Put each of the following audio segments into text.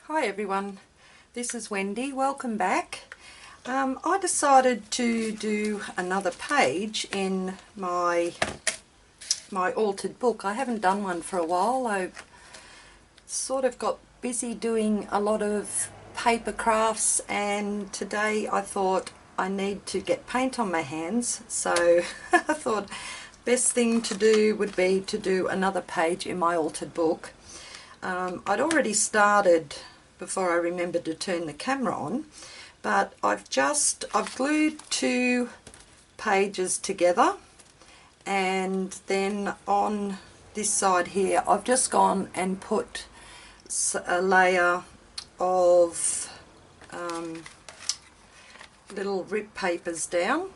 Hi everyone, this is Wendy. Welcome back. I decided to do another page in my altered book. I haven't done one for a while. I sort of got busy doing a lot of paper crafts, and today I thought I need to get paint on my hands, so I thought best thing to do would be to do another page in my altered book. I'd already started before I remembered to turn the camera on, but I've glued two pages together, and then on this side here I've just gone and put a layer of little rip papers down.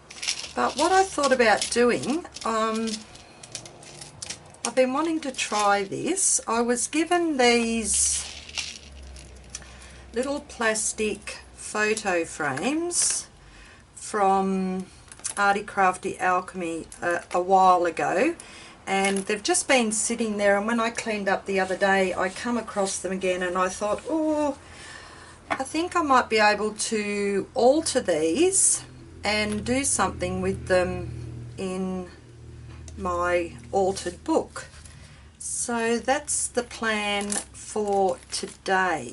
But what I thought about doing, I've been wanting to try this. I was given these little plastic photo frames from Arty Crafty Alchemy a while ago, and they've just been sitting there, and when I cleaned up the other day I come across them again, and I thought, oh, I think I might be able to alter these and do something with them in my altered book. So that's the plan for today.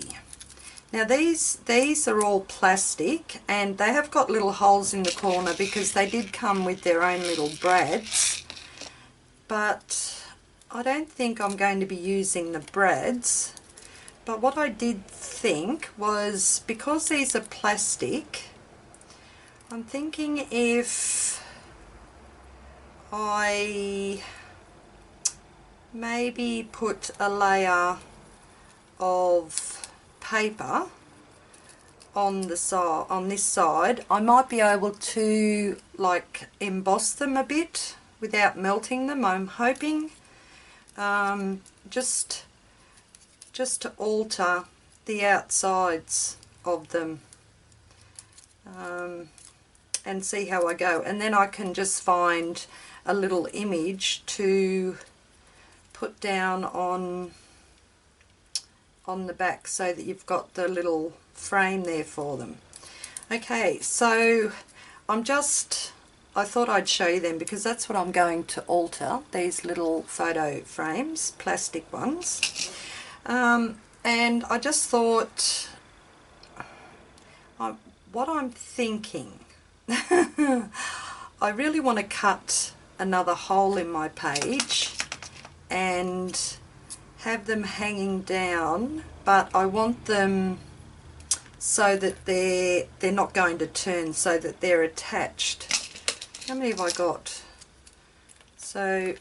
Now these are all plastic, and they have got little holes in the corner because they did come with their own little brads, but I don't think I'm going to be using the brads. But what I did think was, because these are plastic, I'm thinking if I maybe put a layer of paper on the side, on this side, I might be able to like emboss them a bit without melting them, I'm hoping, just to alter the outsides of them, and see how I go, and then I can just find a little image to put down on the back so that you've got the little frame there for them. Okay, so I thought I'd show you them because that's what I'm going to alter, these little photo frames, plastic ones. And I just thought, what I'm thinking, I really want to cut another hole in my page and have them hanging down, but I want them so that they're not going to turn, so that they're attached. How many have I got? So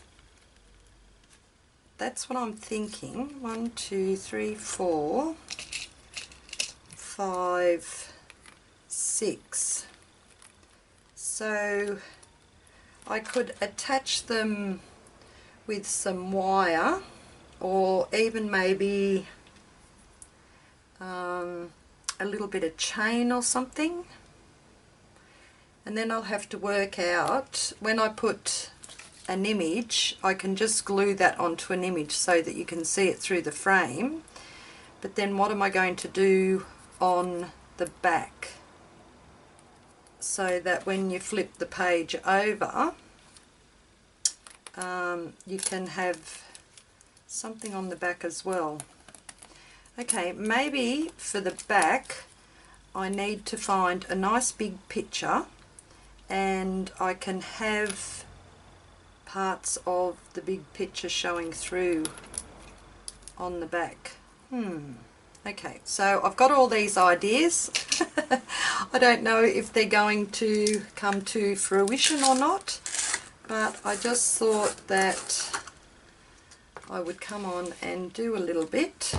that's what I'm thinking. 1, 2, 3, 4, 5, 6. So I could attach them with some wire, or even maybe a little bit of chain or something, and then I'll have to work out, when I put an image, I can just glue that onto an image so that you can see it through the frame. But then what am I going to do on the back so that when you flip the page over, you can have something on the back as well. Okay, maybe for the back I need to find a nice big picture, and I can have parts of the big picture showing through on the back. Okay, so I've got all these ideas. I don't know if they're going to come to fruition or not, but I just thought that I would come on and do a little bit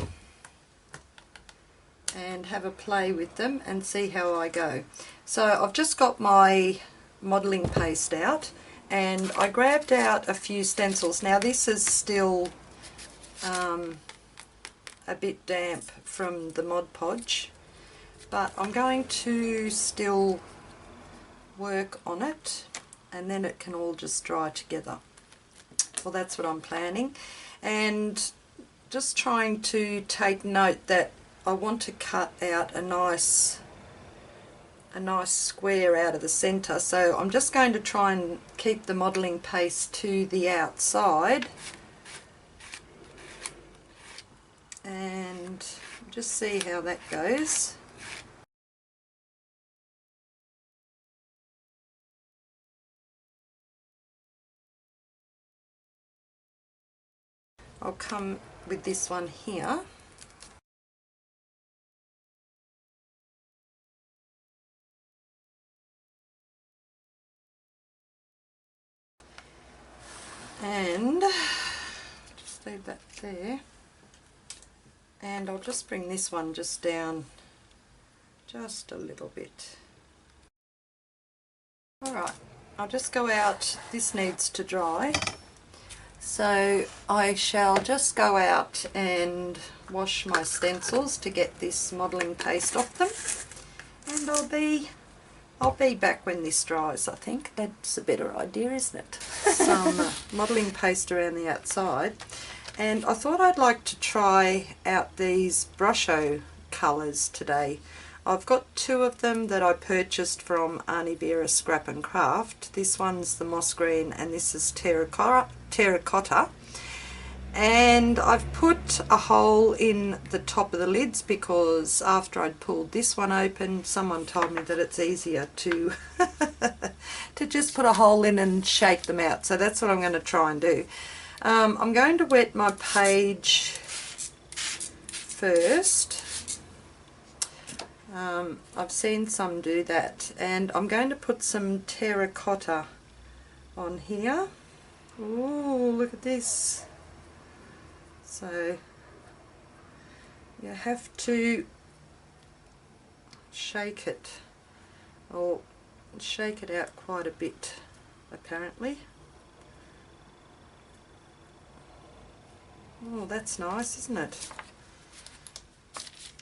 and have a play with them and see how I go. So I've just got my modelling paste out, and I grabbed out a few stencils. Now this is still a bit damp from the Mod Podge, but I'm going to still work on it, and then it can all just dry together. Well, that's what I'm planning, and just trying to take note that I want to cut out a nice square out of the centre, so I'm just going to try and keep the modelling paste to the outside and just see how that goes. I'll come with this one here. And just leave that there. And I'll just bring this one just down just a little bit. Alright, I'll just go out. This needs to dry. So I shall just go out and wash my stencils to get this modelling paste off them, and I'll be back when this dries. I think that's a better idea, isn't it? Some modelling paste around the outside, and I thought I'd like to try out these Brusho colours today. I've got two of them that I purchased from Arnie Vera Scrap and Craft. This one's the moss green and this is terracotta. And I've put a hole in the top of the lids because after I'd pulled this one open, someone told me that it's easier to to just put a hole in and shake them out. So that's what I'm going to try and do. I'm going to wet my page first. I've seen some do that, and I'm going to put some terracotta on here. Ooh, look at this. So you have to shake it, or shake it out quite a bit apparently. Oh, that's nice, isn't it?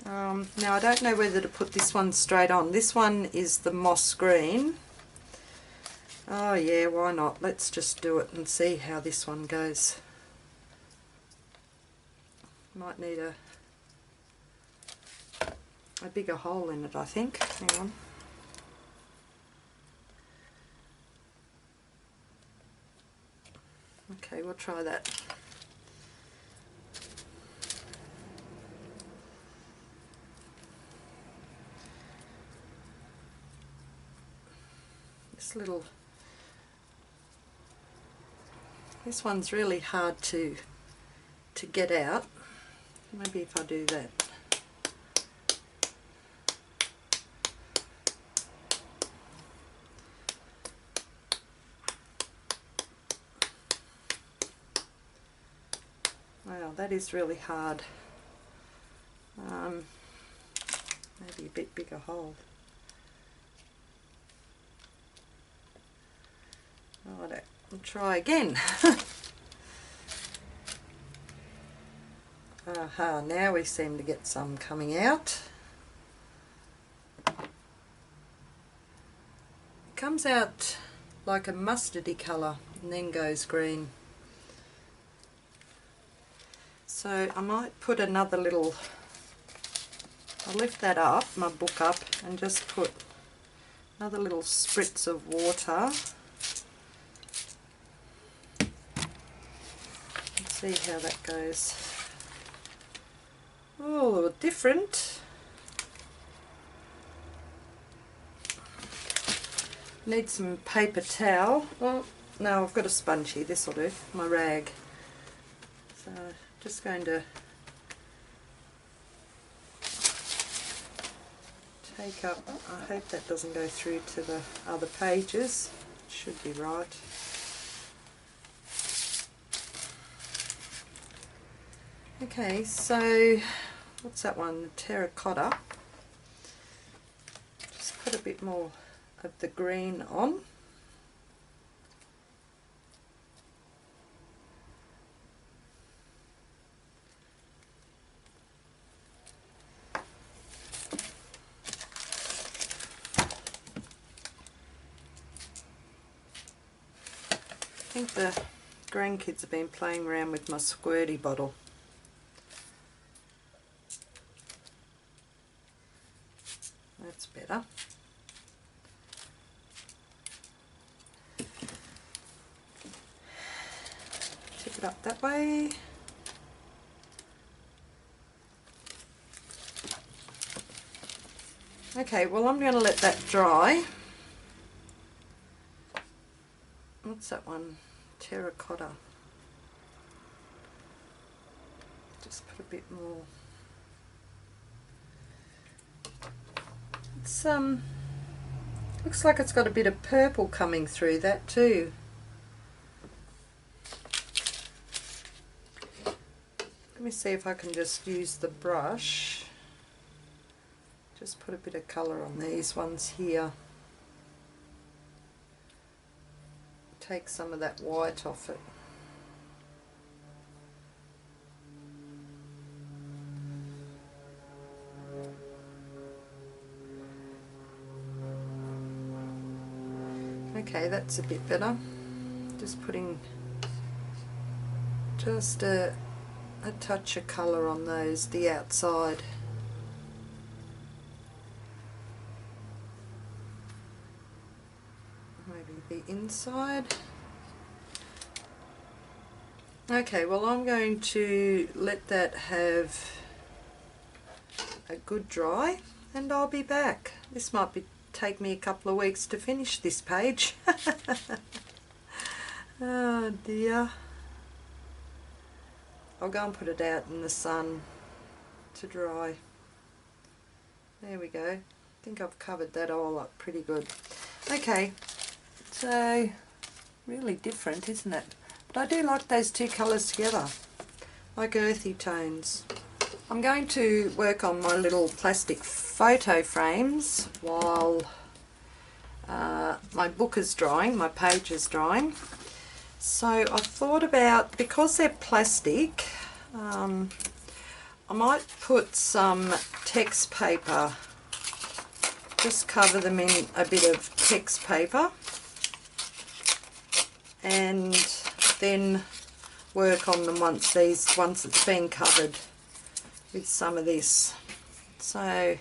Now I don't know whether to put this one straight on. This one is the moss green. Oh yeah, why not? Let's just do it and see how this one goes. Might need a bigger hole in it, I think. Hang on. Okay, we'll try that. This one's really hard to get out. Maybe if I do that. Wow, that is really hard. Maybe a bit bigger hole. Righto, I'll try again. Aha, now we seem to get some coming out. It comes out like a mustardy colour and then goes green. So I might put another little, I'll lift that up, my book up, and just put another little spritz of water. Let's see how that goes. Oh, different. Need some paper towel. Well, no, I've got a sponge here. This will do. My rag. So, just going to take up. I hope that doesn't go through to the other pages. It should be right. Okay, so what's that one? Terracotta. Just put a bit more of the green on. I think the grandkids have been playing around with my squirty bottle. That's better. Tip it up that way. Okay, well I'm going to let that dry. What's that one? Terracotta. Just put a bit more. It's looks like it's got a bit of purple coming through that too. Let me see if I can just use the brush. Just put a bit of colour on these ones here. Take some of that white off it. Okay, that's a bit better. Just putting just a touch of colour on those, the outside. Maybe the inside. Okay, well I'm going to let that have a good dry and I'll be back. This might take me a couple of weeks to finish this page. Oh dear. I'll go and put it out in the sun to dry. There we go. I think I've covered that all up pretty good. Okay, so really different, isn't it? But I do like those two colours together, like earthy tones. I'm going to work on my little plastic photo frames while my book is drying, my page is drying. So I thought about, because they're plastic, I might put some text paper, just cover them in a bit of text paper and then work on them once it's been covered with some of this. So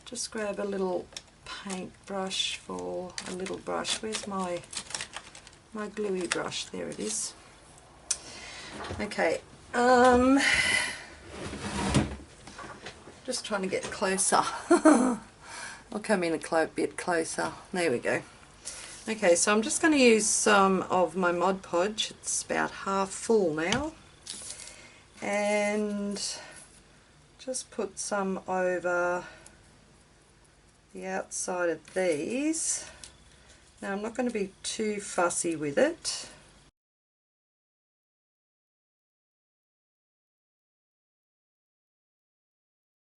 just grab a little paint brush for a little brush. Where's my gluey brush? There it is. Okay, just trying to get closer. I'll come in a bit closer. There we go. Okay, so I'm just going to use some of my Mod Podge. It's about half full now, and just put some over the outside of these. Now I'm not going to be too fussy with it.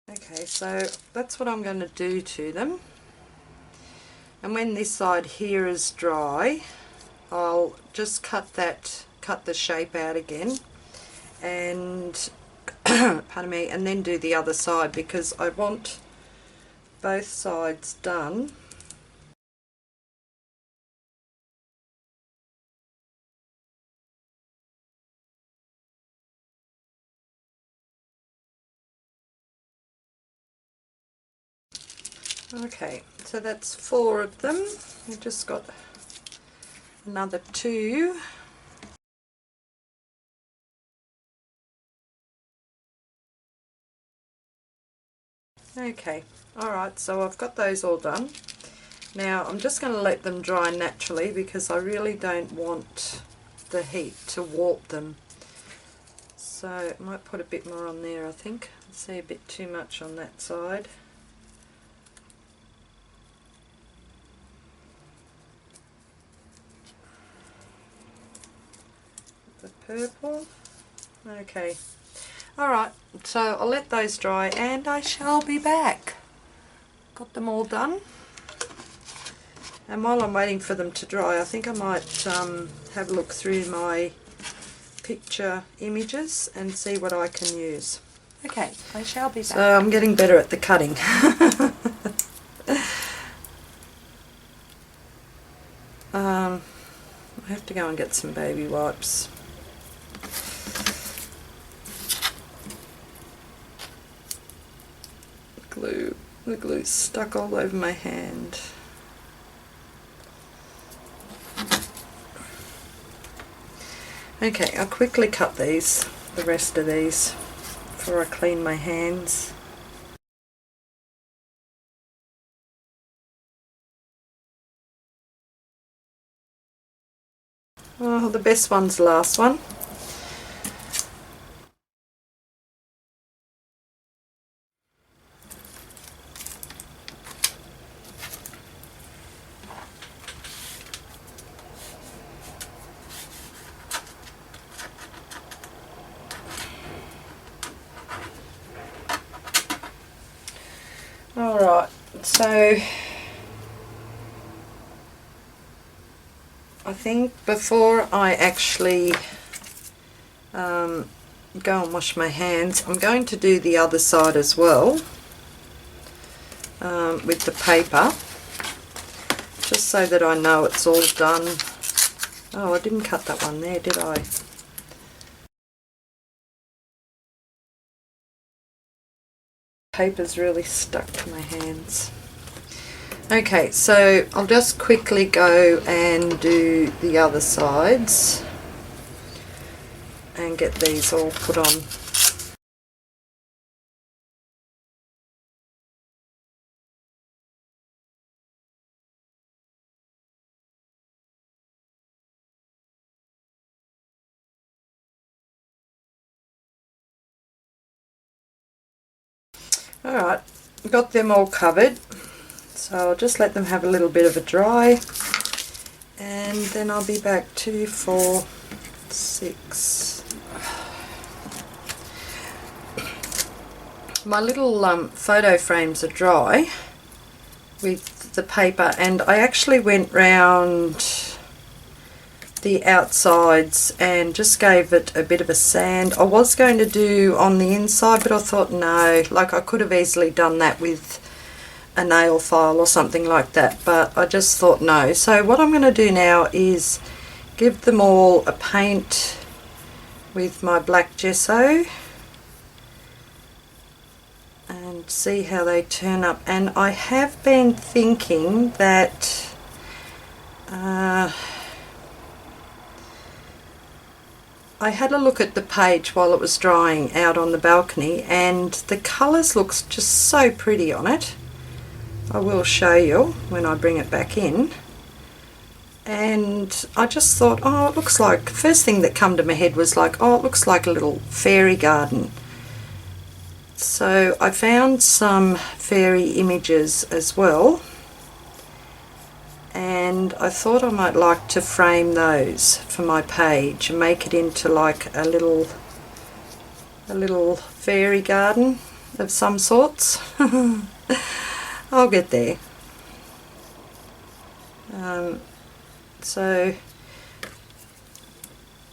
Okay, so that's what I'm going to do to them. And when this side here is dry, I'll just cut the shape out again, and pardon me, and then do the other side, because I want both sides done. Okay, so that's 4 of them. We've just got another 2. Okay, alright, so I've got those all done. Now I'm just going to let them dry naturally, because I really don't want the heat to warp them. So I might put a bit more on there, I think. I see a bit too much on that side. The purple. Okay, alright, so I'll let those dry and I shall be back. Got them all done, and while I'm waiting for them to dry, I think I might have a look through my picture images and see what I can use. Okay, I shall be back. So I'm getting better at the cutting. I have to go and get some baby wipes. Glue. The glue's stuck all over my hand. Okay, I'll quickly cut these, the rest of these, before I clean my hands. Oh, the best one's the last one. Alright, so I think before I actually go and wash my hands, I'm going to do the other side as well with the paper, just so that I know it's all done. Oh, I didn't cut that one there, did I? Paper's really stuck to my hands. Okay, so I'll just quickly go and do the other sides and get these all put on. Alright, got them all covered, so I'll just let them have a little bit of a dry, and then I'll be back 2, 4, 6. My little photo frames are dry with the paper, and I actually went round the outsides and just gave it a bit of a sand. I was going to do on the inside, but I thought no, like I could have easily done that with a nail file or something like that, but I just thought no. So what I'm going to do now is give them all a paint with my black gesso and see how they turn up. And I have been thinking that I had a look at the page while it was drying out on the balcony, and the colours looks just so pretty on it. I will show you when I bring it back in. And I just thought, oh, it looks like, first thing that come to my head was like, oh, it looks like a little fairy garden. So I found some fairy images as well, and I thought I might like to frame those for my page and make it into like a little fairy garden of some sorts. I'll get there.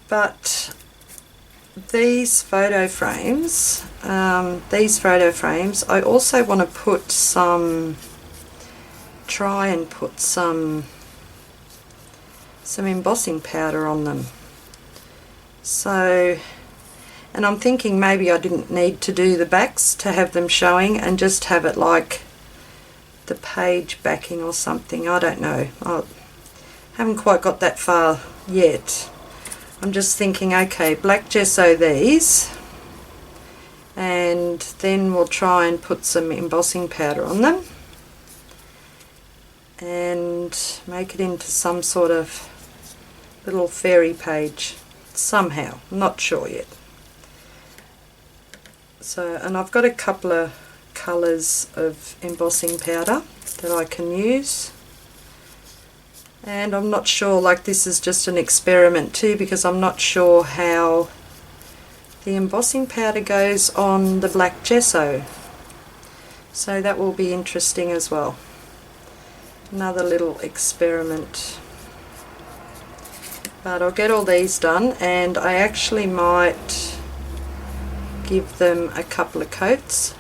But these photo frames, I also want to put try and put some embossing powder on them. So, and I'm thinking maybe I didn't need to do the backs to have them showing, and just have it like the page backing or something. I don't know. I haven't quite got that far yet. I'm just thinking, okay, black gesso these, and then we'll try and put some embossing powder on them and make it into some sort of little fairy page somehow. I'm not sure yet. So, and I've got a couple of colours of embossing powder that I can use, and I'm not sure, like this is just an experiment too, because I'm not sure how the embossing powder goes on the black gesso, so that will be interesting as well. Another little experiment. But I'll get all these done, and I actually might give them a couple of coats.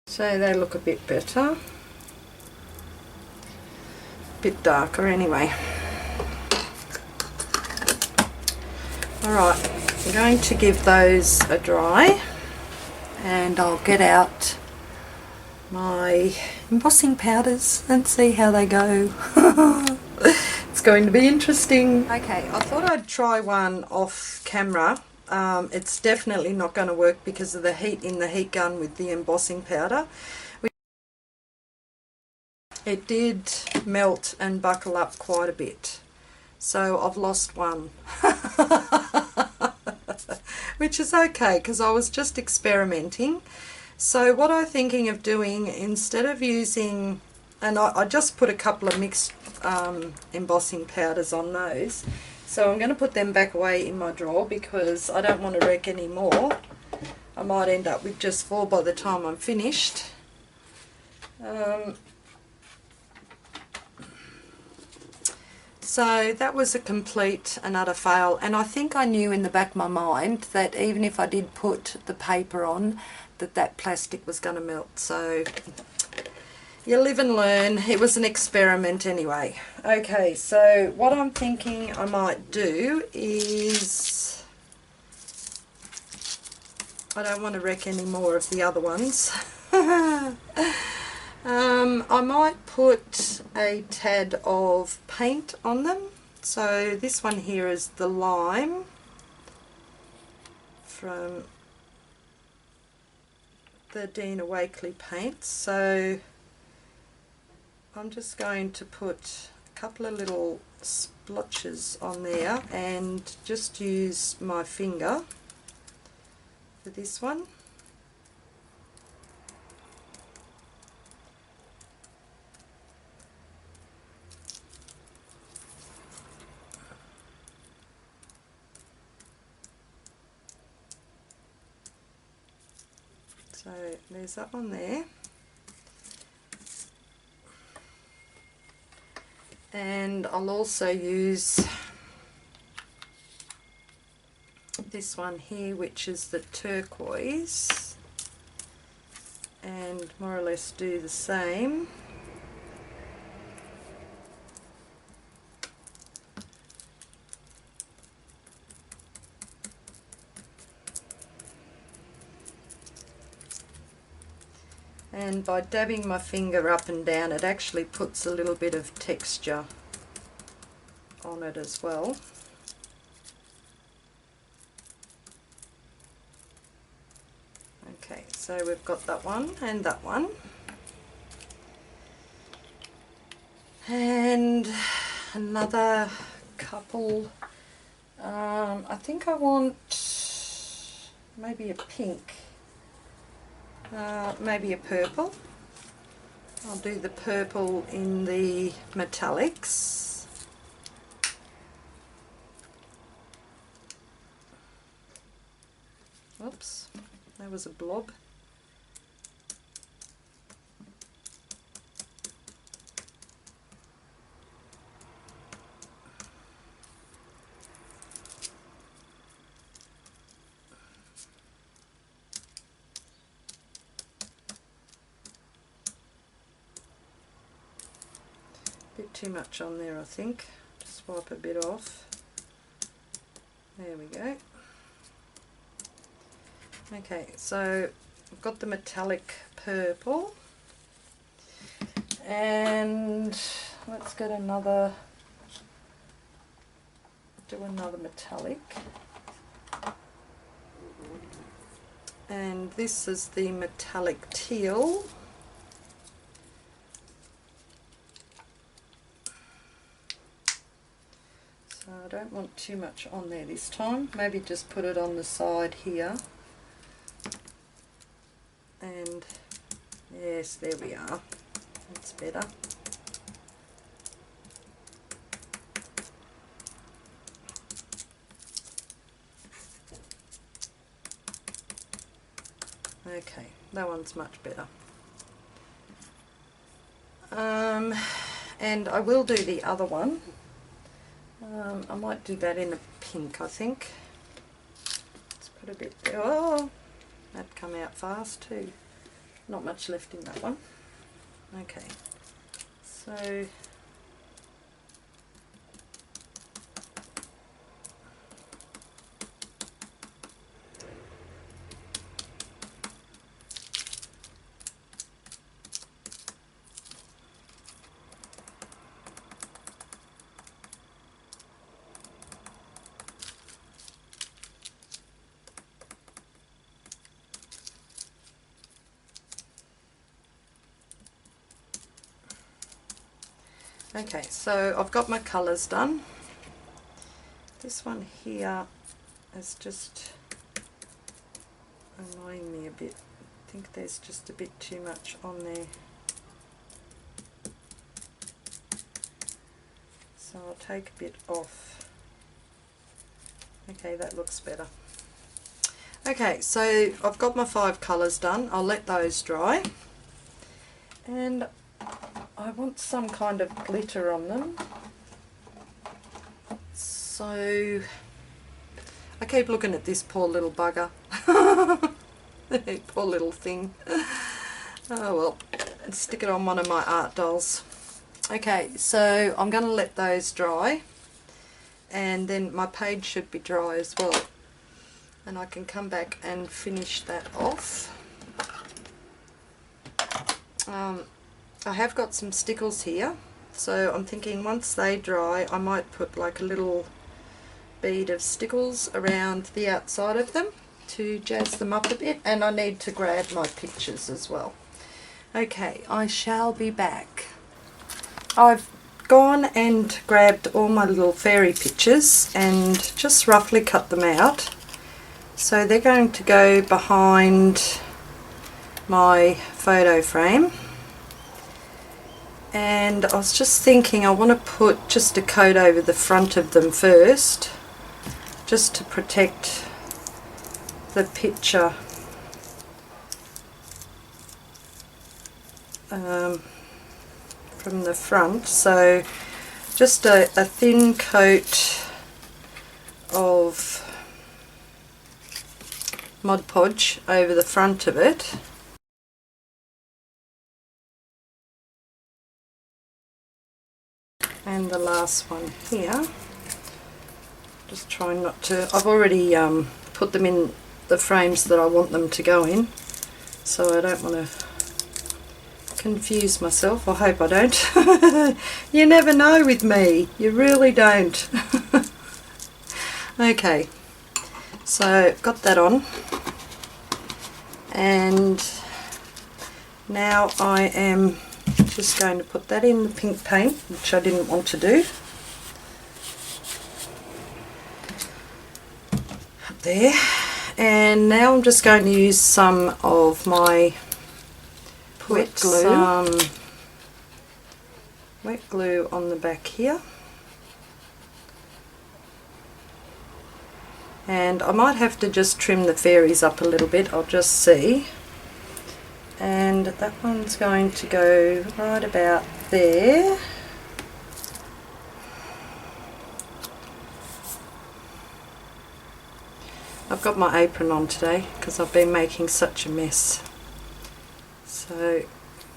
So they look a bit better. bit darker anyway. Alright, I'm going to give those a dry, and I'll get out my embossing powders and see how they go. It's going to be interesting. Okay, I thought I'd try one off camera. It's definitely not going to work because of the heat in the heat gun with the embossing powder. It did melt and buckle up quite a bit, so I've lost one. Which is okay because I was just experimenting. So what I'm thinking of doing, instead of using, and I just put a couple of mixed embossing powders on those, so I'm going to put them back away in my drawer because I don't want to wreck any more. I might end up with just 4 by the time I'm finished. So that was a complete and utter fail, and I think I knew in the back of my mind that even if I did put the paper on, that plastic was going to melt. So you live and learn. It was an experiment anyway. Okay, so what I'm thinking I might do is, I don't want to wreck any more of the other ones. I might put a tad of paint on them. So this one here is the lime from the Dina Wakley paints. So I'm just going to put a couple of little splotches on there and just use my finger for this one. So there's that one there. And I'll also use this one here, which is the turquoise, and more or less do the same. And by dabbing my finger up and down, it actually puts a little bit of texture on it as well. Okay, so we've got that one and that one. And another couple, I think I want maybe a pink. Maybe a purple. I'll do the purple in the metallics. Oops, that was a blob. Bit too much on there, I think. Just wipe a bit off. There we go. Okay, so I've got the metallic purple, and let's get another, do another metallic. And this is the metallic teal. So I don't want too much on there this time. Maybe just put it on the side here. And yes, there we are. That's better. Okay, that one's much better. And I will do the other one. I might do that in a pink, I think. Let's put a bit there. Oh, that'd come out fast too. Not much left in that one. Okay, so Okay, so I've got my colours done. This one here is just annoying me a bit. I think there's just a bit too much on there. So I'll take a bit off. Okay, that looks better. Okay, so I've got my 5 colours done. I'll let those dry. And I want some kind of glitter on them. So I keep looking at this poor little bugger. Poor little thing. Oh well, let's stick it on one of my art dolls. Okay, so I'm going to let those dry, and then my page should be dry as well, and I can come back and finish that off. I have got some stickles here, so I'm thinking once they dry I might put like a little bead of stickles around the outside of them to jazz them up a bit, and I need to grab my pictures as well. Okay, I shall be back. I've gone and grabbed all my little fairy pictures and just roughly cut them out. So they're going to go behind my photo frame. And I was just thinking I want to put just a coat over the front of them first, just to protect the picture from the front. So just a thin coat of Mod Podge over the front of it. And the last one here, just trying not to, I've already put them in the frames that I want them to go in, so I don't want to confuse myself. I hope I don't. You never know with me, you really don't. Okay, so got that on, and now I am just going to put that in the pink paint, which I didn't want to do. Up there. And now I'm just going to use some of my wet glue on the back here. And I might have to just trim the fairies up a little bit, I'll just see. And that one's going to go right about there. I've got my apron on today because I've been making such a mess. So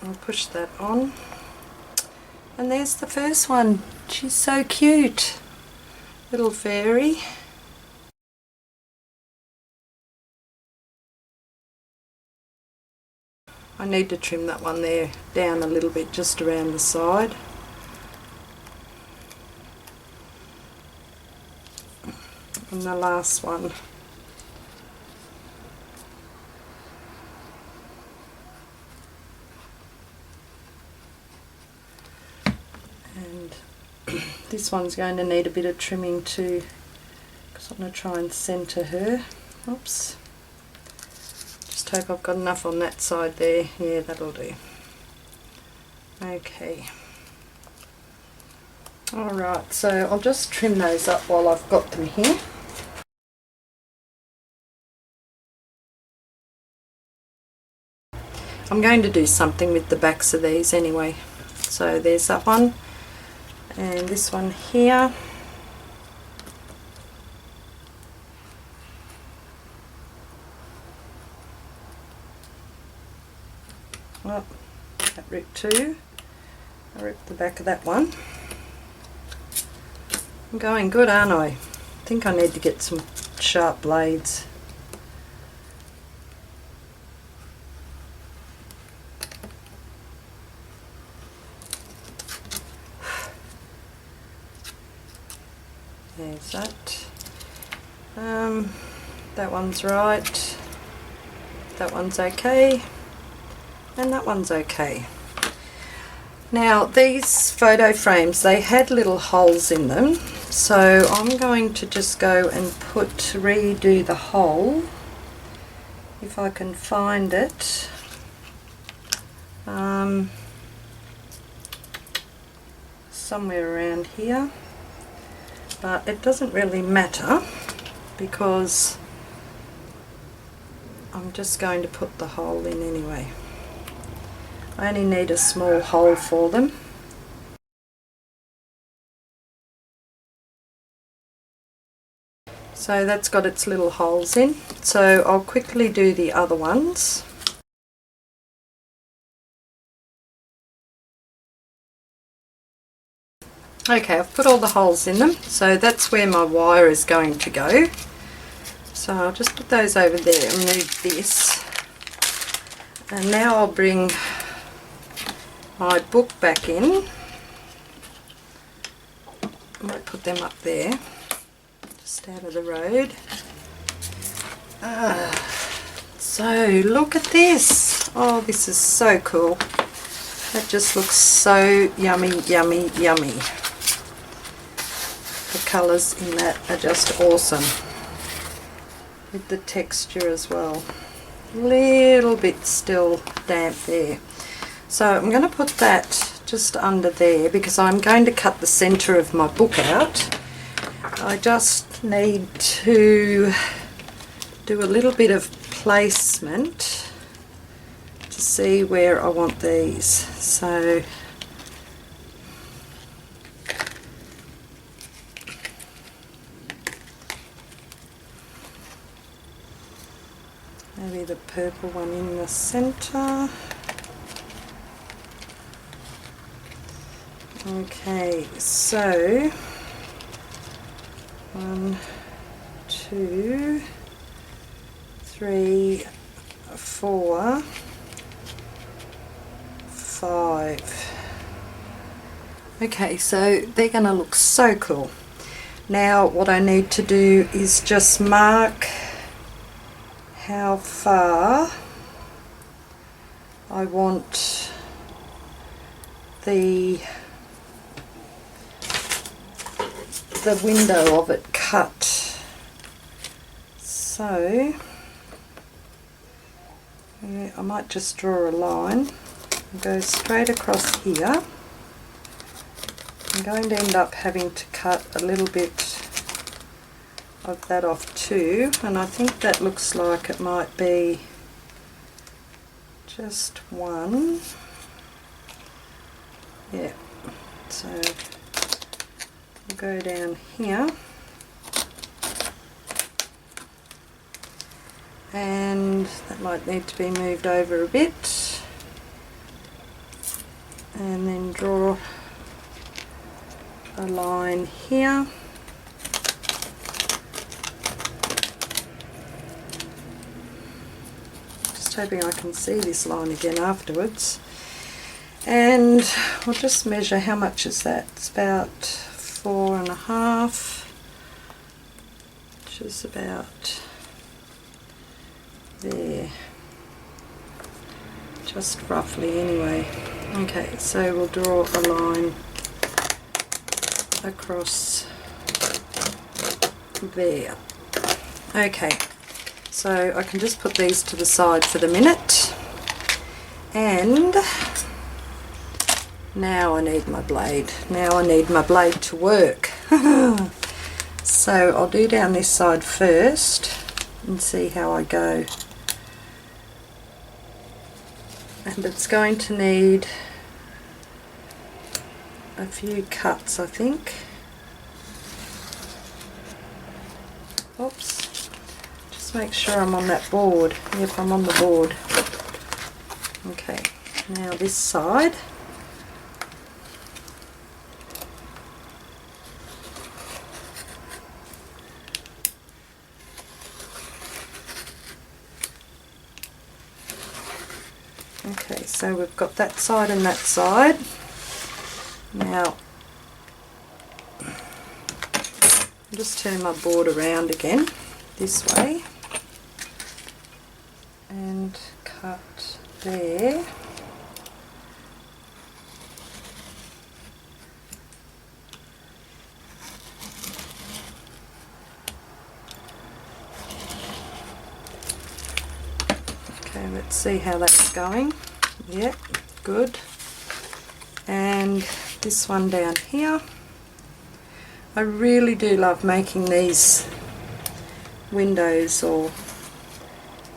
I'll push that on. And there's the first one. She's so cute. Little fairy. I need to trim that one there down a little bit, just around the side. And the last one. And this one's going to need a bit of trimming too, because I'm going to try and centre her. Oops. Just hope I've got enough on that side there. Yeah, that'll do. Okay. Alright, so I'll just trim those up while I've got them here. I'm going to do something with the backs of these anyway. So there's that one, and this one here. Oh, that ripped too. I ripped the back of that one. I'm going good, aren't I? I think I need to get some sharp blades. There's that. That one's right. That one's okay. And that one's okay. Now these photo frames, they had little holes in them, so I'm going to just go and redo the hole, if I can find it. Somewhere around here, but it doesn't really matter because I'm just going to put the hole in anyway. I only need a small hole for them. So that's got its little holes in, so I'll quickly do the other ones. Okay, I've put all the holes in them, so that's where my wire is going to go. So I'll just put those over there and move this. And now I'll bring my book back in. I might put them up there, just out of the road. So look at this. Oh, this is so cool. That just looks so yummy, yummy, yummy. The colours in that are just awesome, with the texture as well. Little bit still damp there, so I'm going to put that just under there because I'm going to cut the centre of my book out. I just need to do a little bit of placement to see where I want these. So maybe the purple one in the centre. Okay, so 1, 2, 3, 4, 5. Okay, so they're going to look so cool. Now what I need to do is just mark how far I want the window of it cut. So I might just draw a line and go straight across here. I'm going to end up having to cut a little bit of that off too, and I think that looks like it might be just one. Yeah, so we'll go down here and that might need to be moved over a bit, and then draw a line here. Just hoping I can see this line again afterwards. And we'll just measure how much is that. It's about 4.5, which is about there, just roughly anyway. Okay, so we'll draw a line across there. Okay, so I can just put these to the side for the minute, and now I need my blade. Now I need my blade to work. So I'll do down this side first and see how I go. And it's going to need a few cuts, I think. Oops. Just make sure I'm on that board. Yep, I'm on the board. Okay, now this side. Okay, so we've got that side and that side. Now, I'll just turn my board around again this way and cut there. let's see how that's going. Yep, good. And this one down here. I really do love making these windows, or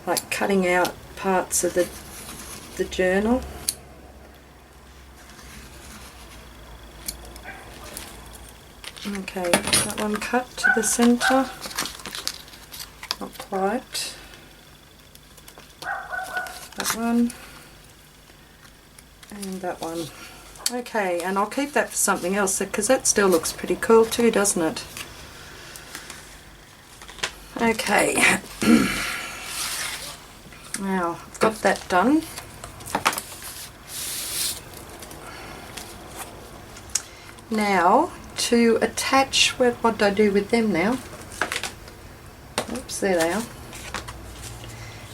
like cutting out parts of the journal. Okay, that one cut to the centre. Not quite. That one. And that one. Okay, and I'll keep that for something else because that still looks pretty cool too, doesn't it? Okay. Now, I've got that done. Now, to attach, what do I do with them now? Oops, there they are.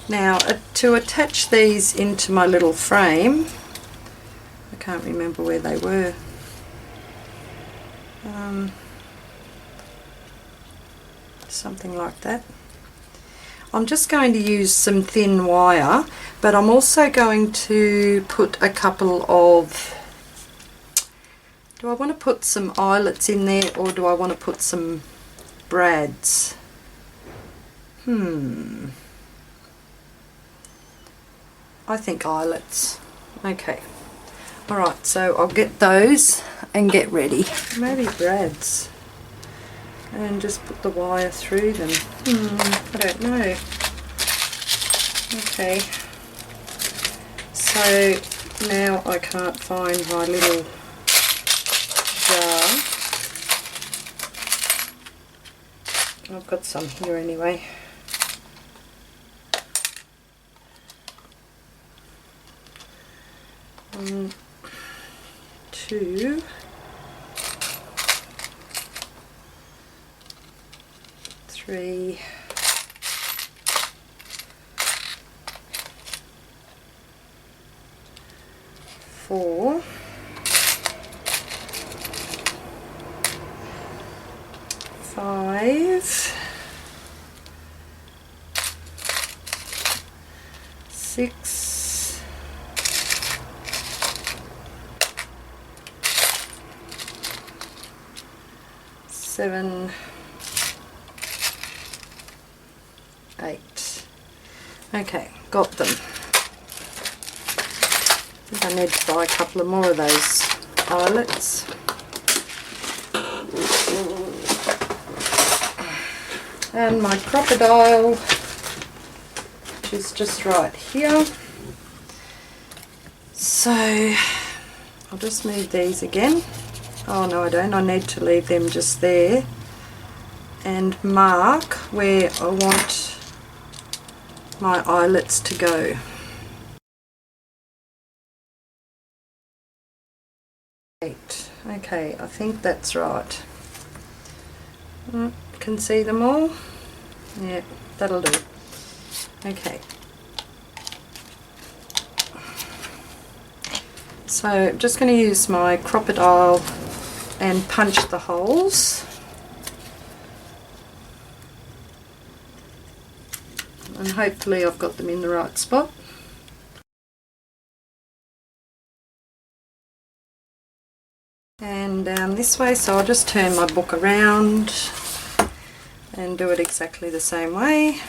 Now, to attach these into my little frame, I can't remember where they were. Something like that. I'm just going to use some thin wire, but I'm also going to put a couple of, do I want to put some eyelets in there, or do I want to put some brads? I think eyelets. Okay. Alright, so I'll get those and get ready. Maybe brads. And just put the wire through them. I don't know. Okay. So now I can't find my little jar. I've got some here anyway. One, two, three, four, five, six, seven, 8. Okay, got them. I think I need to buy a couple of more of those eyelets. And my crocodile, which is just right here. So I'll just move these again. Oh no, I don't. I need to leave them just there and mark where I want my eyelets to go. Okay, I think that's right. Can see them all? Yeah, that'll do. Okay. So I'm just going to use my crocodile and punch the holes. And hopefully I've got them in the right spot. And down this way, so I'll just turn my book around and do it exactly the same way.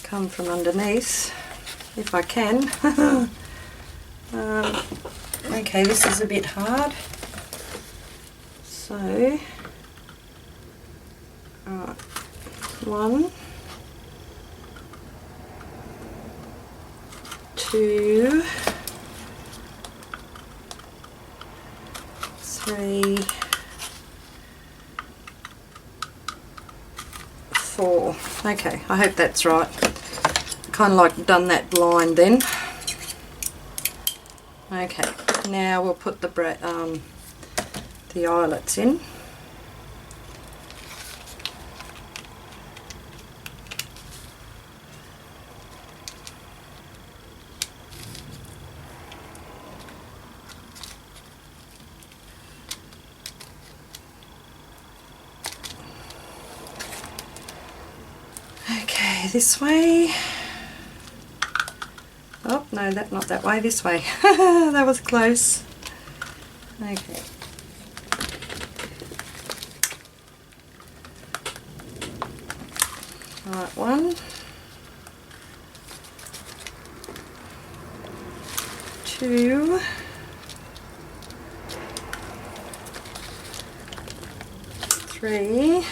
Come from underneath if I can. Okay, this is a bit hard. So, alright, 1, 2, 3, 4. Okay, I hope that's right. Kind of like done that blind then. Okay, now we'll put the eyelets in. Okay, this way. no, not that way, this way. That was close. Okay. Right, 1, 2, 3,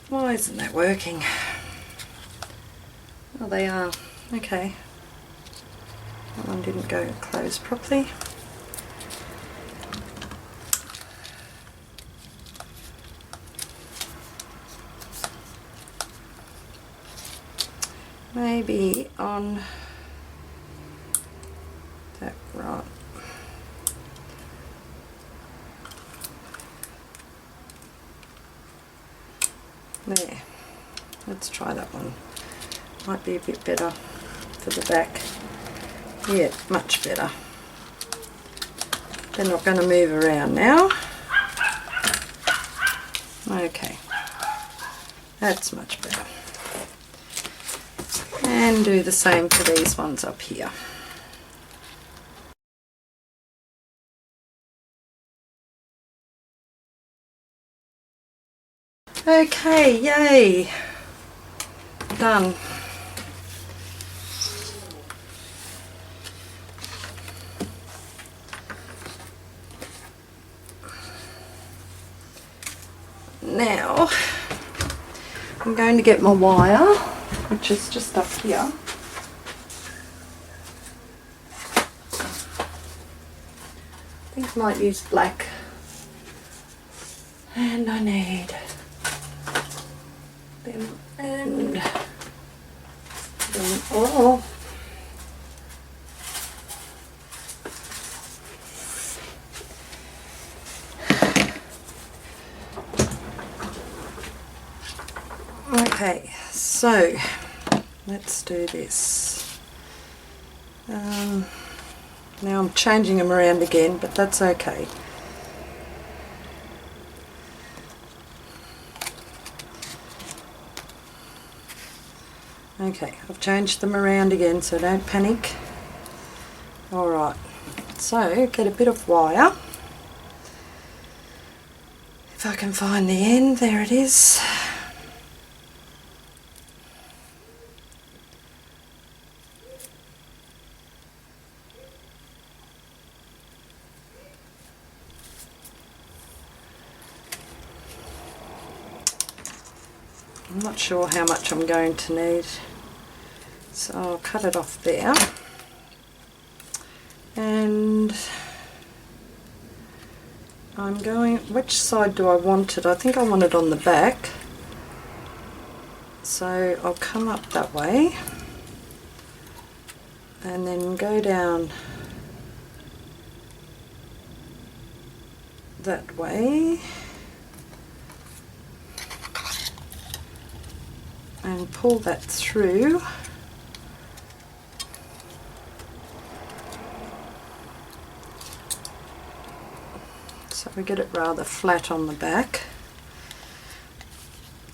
'Why isn't that working? Oh, they are. Okay. That one didn't go close properly. Maybe on that, right. There. Let's try that one. Might be a bit better for the back. Yeah, much better. They're not going to move around now. Okay. That's much better. And do the same for these ones up here. Okay, yay! Done. Now, I'm going to get my wire, which is just up here. I think I might use black. And I need them and them all. Okay, so let's do this. Now I'm changing them around again, but that's okay. Okay, I've changed them around again, so don't panic. Alright, so get a bit of wire. If I can find the end, there it is. I'm not sure how much I'm going to need, so I'll cut it off there. And I'm going, which side do I want it? I think I want it on the back, so I'll come up that way and then go down that way and pull that through. So we get it rather flat on the back.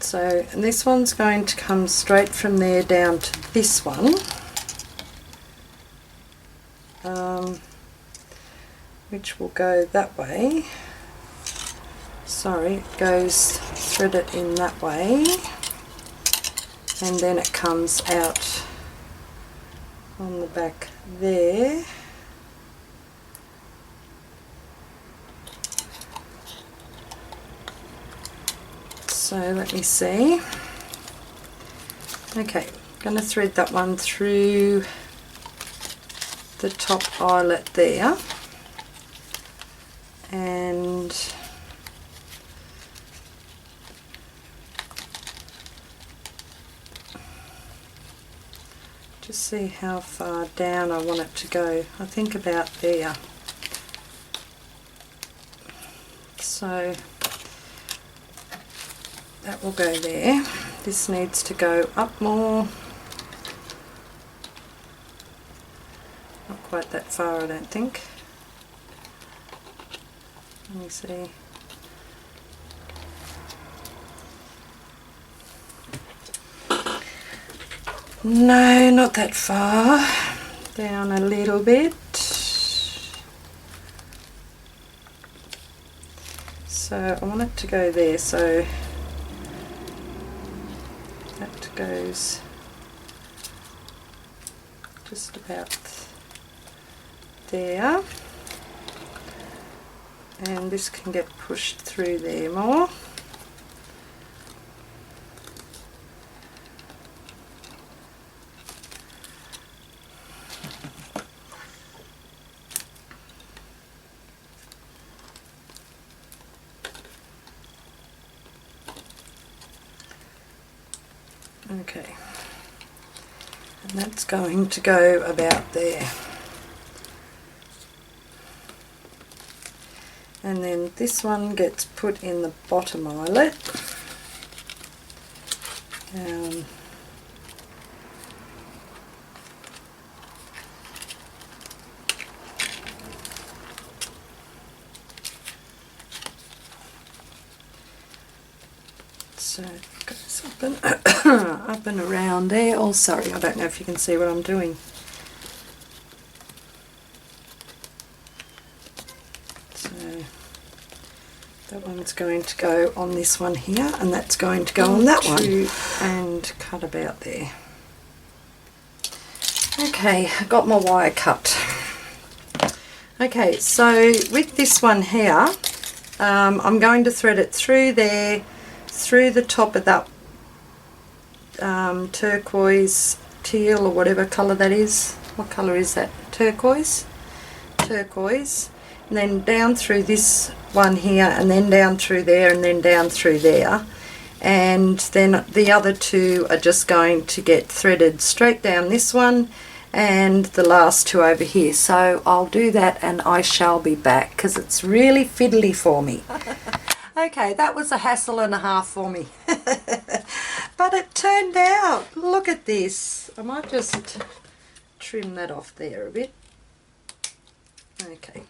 So, and this one's going to come straight from there down to this one, which will go that way. Sorry, it goes threaded in that way, and then it comes out on the back there. So let me see. Okay, I'm going to thread that one through the top eyelet there, and just see how far down I want it to go. I think about there. So that will go there. This needs to go up more. Not quite that far, I don't think. Let me see. No, not that far. Down a little bit. So I want it to go there, so that goes just about there, and this can get pushed through there more. Okay, and that's going to go about there. And then this one gets put in the bottom eyelet. So it goes up and up and around there. Oh, sorry, I don't know if you can see what I'm doing. So that one's going to go on this one here, and that's going to go on that one, and cut about there. Okay, I got my wire cut. Okay, so with this one here, I'm going to thread it through there, through the top of that turquoise, teal, or whatever colour that is. What colour is that? Turquoise? Turquoise. And then down through this one here, and then down through there, and then down through there. And then the other two are just going to get threaded straight down this one, and the last two over here. So I'll do that and I shall be back, because it's really fiddly for me. Okay, that was a hassle and a half for me. But it turned out, look at this. I might just trim that off there a bit. Okay.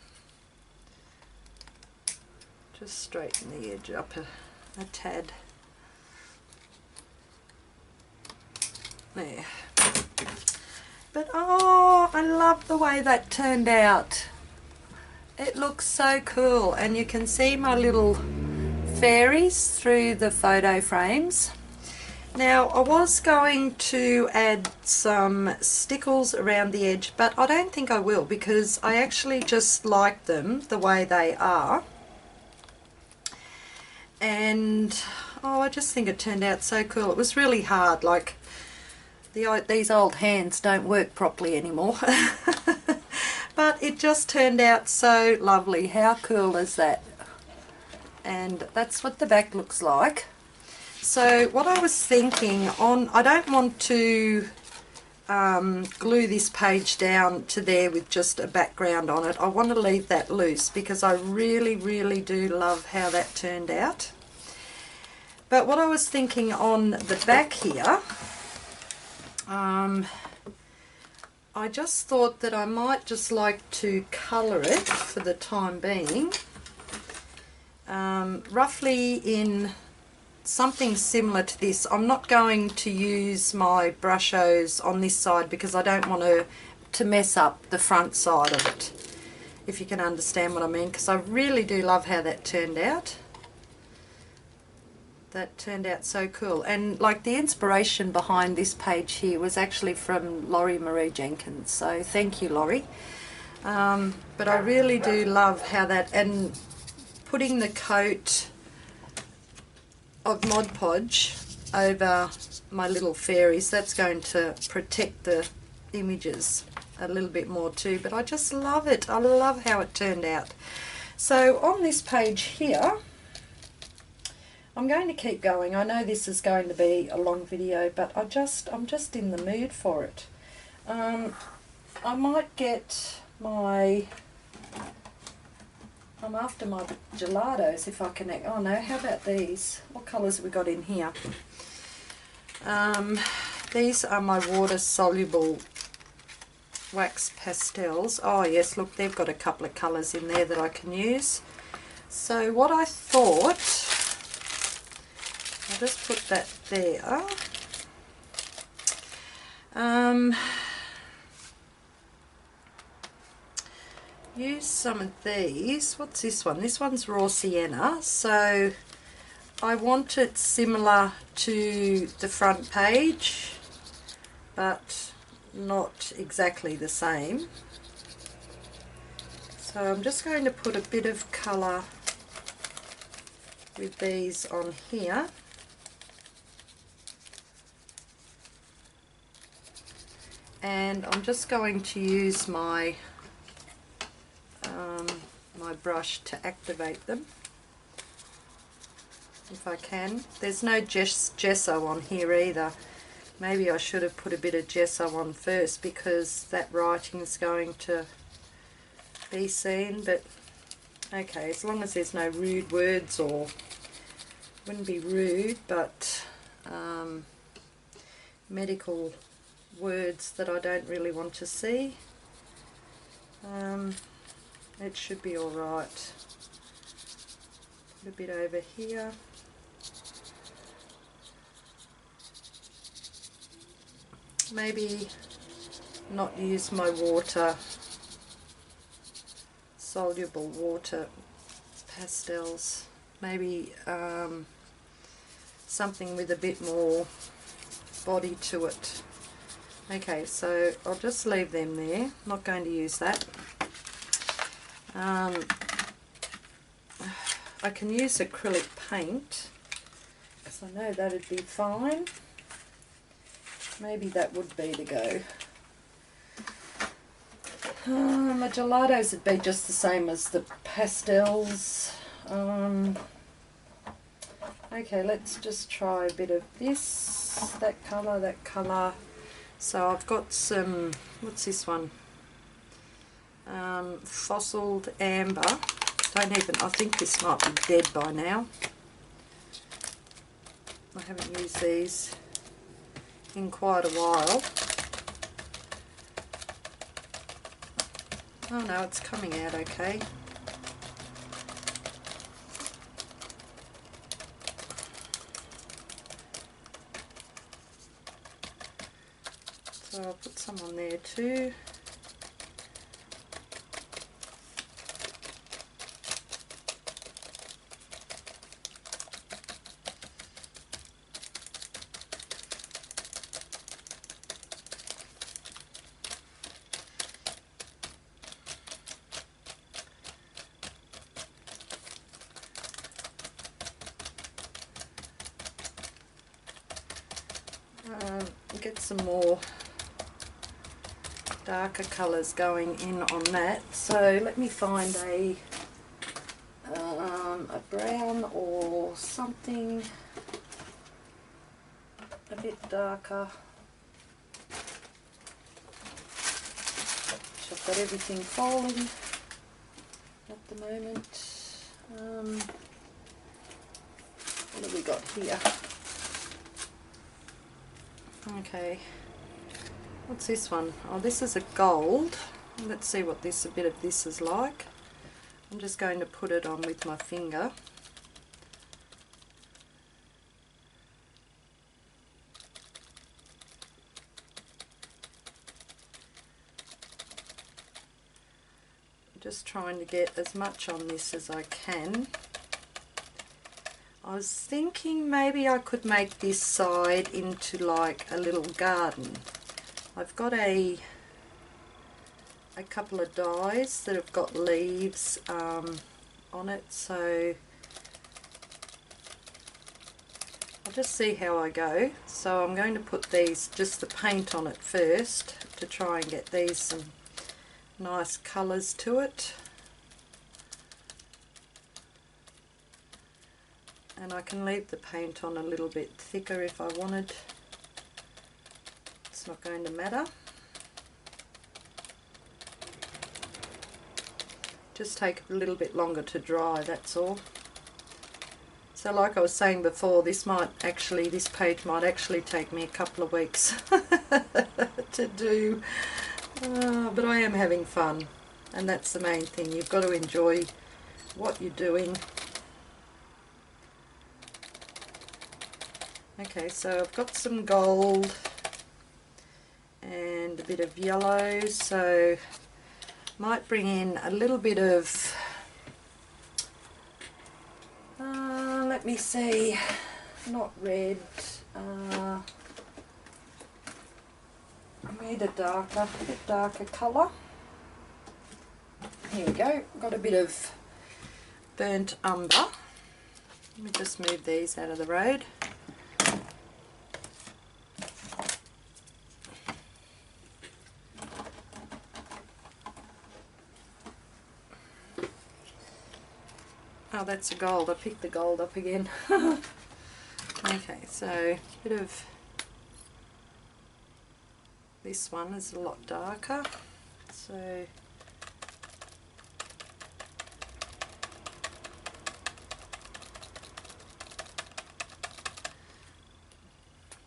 Just straighten the edge up a tad. There. But oh, I love the way that turned out. It looks so cool, and you can see my little fairies through the photo frames. Now I was going to add some stickles around the edge, but I don't think I will, because I actually just like them the way they are. And oh, I just think it turned out so cool. It was really hard, like these old hands don't work properly anymore. But it just turned out so lovely. How cool is that? And that's what the back looks like. So what I was thinking on, I don't want to glue this page down to there with just a background on it. I want to leave that loose, because I really, really do love how that turned out. But what I was thinking on the back here, I just thought that I might just like to colour it for the time being, roughly in something similar to this. I'm not going to use my brushos on this side, because I don't want to mess up the front side of it, if you can understand what I mean, because I really do love how that turned out. That turned out so cool. And like, the inspiration behind this page here was actually from Laurie Marie Jenkins, so thank you, Laurie. But I really do love how that, and putting the coat of Mod Podge over my little fairies, that's going to protect the images a little bit more too. But I just love it. I love how it turned out. So on this page here, I'm going to keep going. I know this is going to be a long video, but I'm just in the mood for it. I might get my, I'm after my gelatos if I can. Oh no, how about these? What colours have we got in here? These are my water soluble wax pastels. Oh yes, look, they've got a couple of colours in there that I can use. So what I thought, I'll just put that there. Use some of these. What's this one? This one's raw sienna, so I want it similar to the front page but not exactly the same. So I'm just going to put a bit of colour with these on here. And I'm just going to use my my brush to activate them if I can. There's no gesso on here either. Maybe I should have put a bit of gesso on first because that writing is going to be seen, but okay, as long as there's no rude words, or wouldn't be rude, but medical words that I don't really want to see. It should be alright. Put a bit over here. Maybe not use my water, soluble water pastels. Maybe something with a bit more body to it. Okay, so I'll just leave them there. Not going to use that. I can use acrylic paint, so I know that'd be fine. Maybe that would be the go. My gelatos would be just the same as the pastels. Okay, let's just try a bit of this, that colour. So I've got some, what's this one? Fossiled amber. I think this might be dead by now. I haven't used these in quite a while. Oh no, it's coming out okay. So I'll put some on there too. Get some more darker colours going in on that. So let me find a brown or something a bit darker. I've got everything falling at the moment. What have we got here? Okay, what's this one? Oh, this is a gold. Let's see what a bit of this is like. I'm just going to put it on with my finger. I'm just trying to get as much on this as I can. I was thinking maybe I could make this side into like a little garden. I've got a couple of dies that have got leaves on it, so I'll just see how I go. So I'm going to put just the paint on it first to try and get these some nice colours to it. And I can leave the paint on a little bit thicker if I wanted. It's not going to matter. Just take a little bit longer to dry, that's all. So like I was saying before, this page might actually take me a couple of weeks to do. But I am having fun, and that's the main thing. You've got to enjoy what you're doing. Okay, so I've got some gold and a bit of yellow, so might bring in a little bit of, let me see, not red, I need a bit darker colour. Here we go, got a bit of burnt umber. Let me just move these out of the road. Oh, that's a gold. I picked the gold up again. Okay, so a bit of this one is a lot darker. So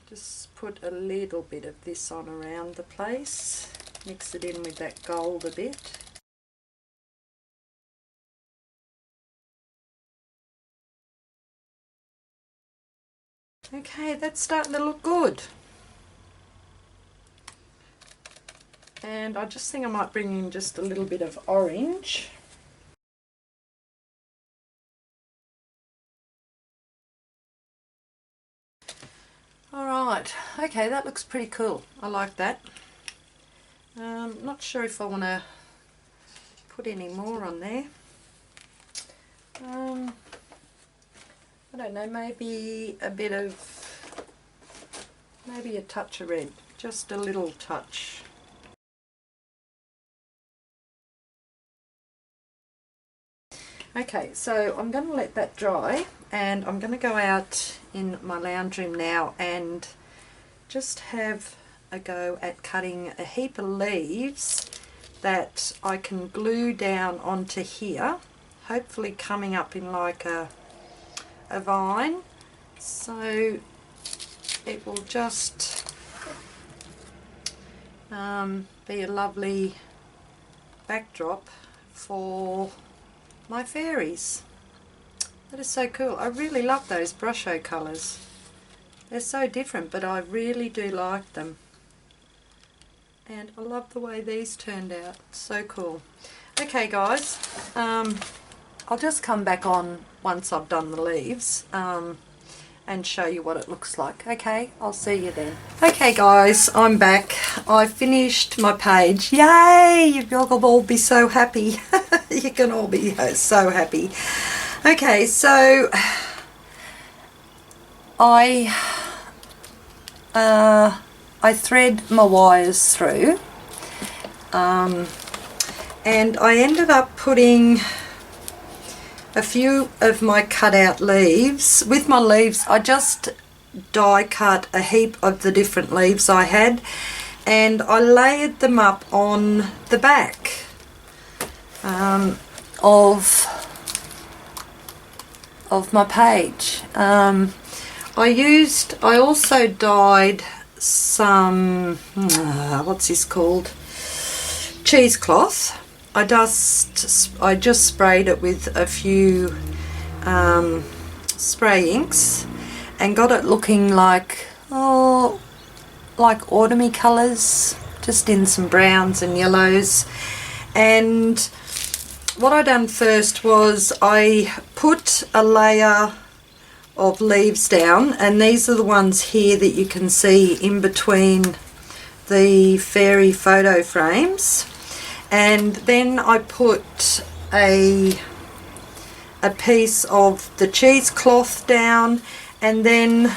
just put a little bit of this on around the place. Mix it in with that gold a bit. Okay, that's starting to look good. And I just think I might bring in just a little bit of orange. Alright, okay, that looks pretty cool. I like that. Not sure if I want to put any more on there. I don't know, maybe a bit of, maybe a touch of red, just a little touch. Okay, so I'm going to let that dry, and I'm going to go out in my lounge room now and just have a go at cutting a heap of leaves that I can glue down onto here, hopefully coming up in like a vine, so it will just be a lovely backdrop for my fairies. That is so cool. I really love those brusho colours. They're so different, but I really do like them. And I love the way these turned out. So cool. Okay guys, I'll just come back on once I've done the leaves and show you what it looks like. Okay, I'll see you then. Okay guys, I'm back. I finished my page. Yay! You'll all be so happy. You can all be so happy. Okay, so I thread my wires through, and I ended up putting a few of my cut out leaves. With my leaves, I just die cut a heap of the different leaves I had, and I layered them up on the back of my page. I also dyed some what's this called, cheesecloth. I just sprayed it with a few spray inks and got it looking like autumny colours, just in some browns and yellows. And what I done first was I put a layer of leaves down, and these are the ones here that you can see in between the fairy photo frames. And then I put a piece of the cheesecloth down, and then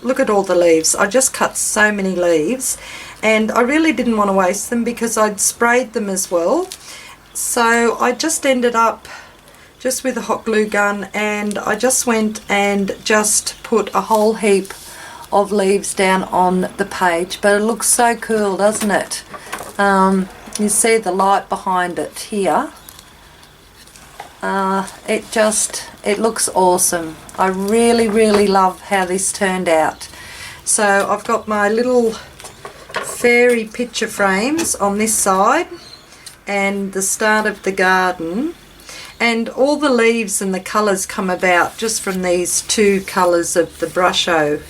look at all the leaves. I just cut so many leaves, and I really didn't want to waste them because I'd sprayed them as well. So I just ended up just with a hot glue gun, and I just went and just put a whole heap of leaves down on the page. But it looks so cool, doesn't it? You see the light behind it here. It looks awesome. I really love how this turned out. So I've got my little fairy picture frames on this side and the start of the garden, and all the leaves and the colours come about just from these two colours of the brusho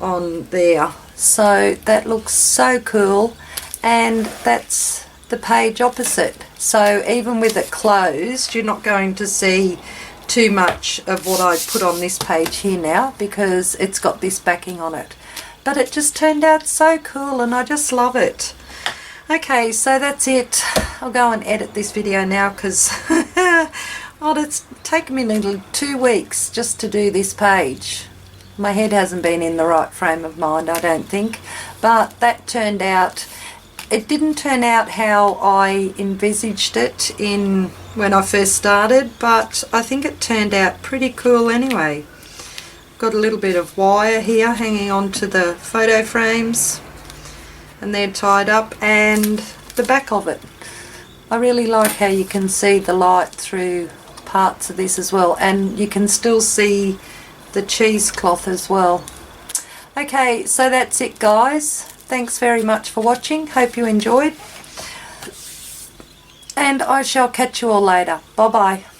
on there. So that looks so cool, and that's the page opposite. So even with it closed, you're not going to see too much of what I put on this page here now, because it's got this backing on it. But it just turned out so cool, and I just love it. Okay, so that's it. I'll go and edit this video now, because well, it's taken me nearly 2 weeks just to do this page. My head hasn't been in the right frame of mind, I don't think, but that turned out, it didn't turn out how I envisaged it in when I first started, but I think it turned out pretty cool anyway. Got a little bit of wire here hanging on to the photo frames, and they're tied up, and the back of it. I really like how you can see the light through parts of this as well, and you can still see the cheesecloth as well. Okay, so that's it, guys. Thanks very much for watching. Hope you enjoyed, and I shall catch you all later. Bye bye.